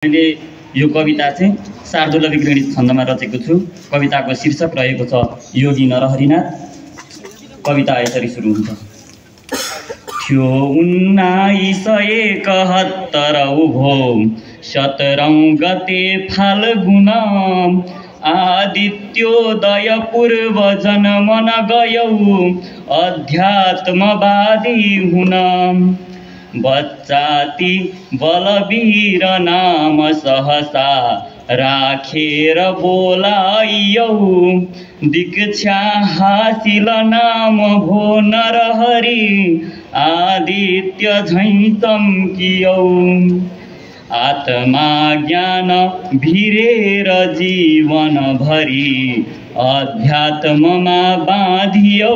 मैले यो कविता चाहिँ शार्दूल विग्रहिणी छन्दमा रचेको छु। कविताको शीर्षक रहेको छ योगी नरहरिनाथ। कविता यसरी सुरु हुन्छ। थियो 1971 भो 17औं गते फाल्गुन, आदित्योदय पूर्व जन्मन गयौ अध्यात्मवादी हुन। बच्चाती बलवीर नाम सहसा राखेर बोलाइयौ, दीक्षा हासिल नाम भो नरहरि आदित्य झैं चम्कियौ। आत्मा ज्ञान भिरेर जीवन भरि अध्यात्ममा बाँधियौ,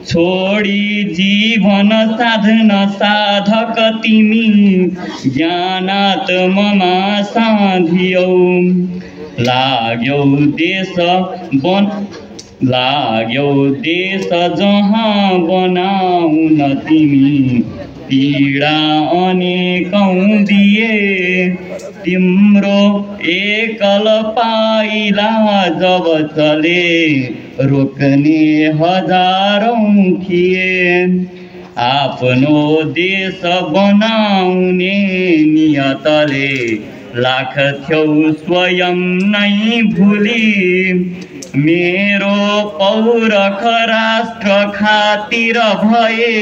छोडी जीवन साधन साधक तिमी ज्ञानात्ममा साधियौ। लाग्यौ देश जहाँ बनाउन तिमी, पीडा अनेकौं दिए तिम्रो एकल पाइला जब चले, रोक्ने हजारौं थिए। आफ्नो देश बनाउने नियतले लाग्थ्यौ स्वयं नै भुली, मेरो पौरख राष्ट्र खातिर भए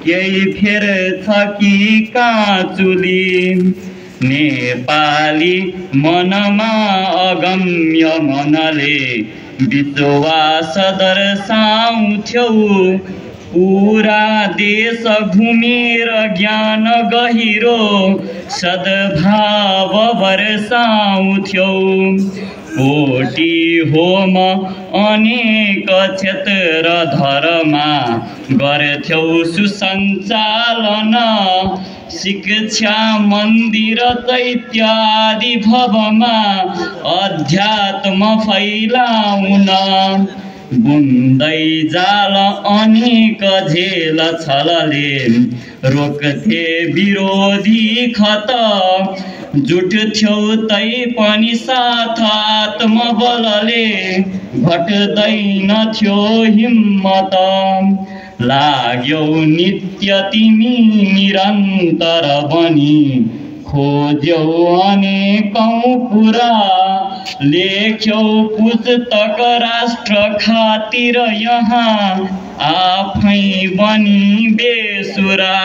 केही फेर छ कि काँचुली। नेपाली मनमा अगम्य मनले विश्वास दर्शाउँथ्यौ, पूरा देश घुमेर ज्ञान गहिरो सद्भाव वर्षाउँथ्यौ। कोटी होम अनेक क्षेत्र धर्ममा गर्थ्यौ सुसञ्चालन, शिक्षा मन्दिर चैत्य आदि भवमा अध्यात्म फैलाउन। बुन्दै जाल अनेक झेल छलले रोक्थे विरोधी खत, जुट्थ्यौ तै पनि साथ आत्मबलले घट्दैनथ्यो हिम्मत। लाग्यौ नित्य तिमी निरन्तर बनी, खोज्यौ अनेकौं कुरा, लेख्यौ पुस्तक राष्ट्र खातिर यहाँ आफै बनी बेसुरा।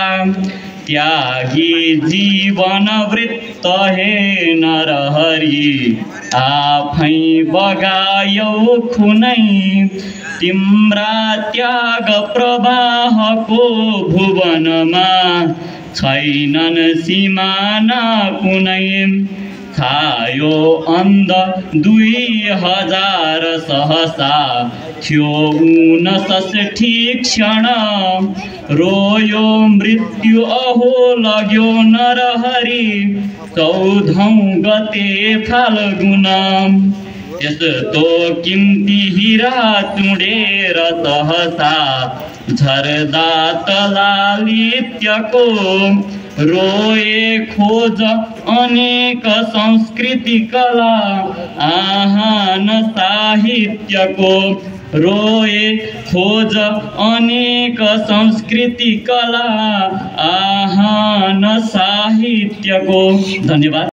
त्यागी जीवन वृत्त हे नरहरि आफै बगायौ खुनै, तिम्रा त्याग प्रवाहको भुवनमा छैनन् सिमाना कुनै। छायो अन्ध 2000 सहसा थियो 59 क्षण, रोयो मृत्यु अहो लग्यो नरहरि 14औं गते फाल्गुन। यस्तो किम्ती हिरा चुडेर सहसा झर्दा तलालित्यको, रोए खोज अनेक संस्कृति कला आहान साहित्यको। रोए खोज अनेक संस्कृति कला आहान साहित्यको। धन्यवाद।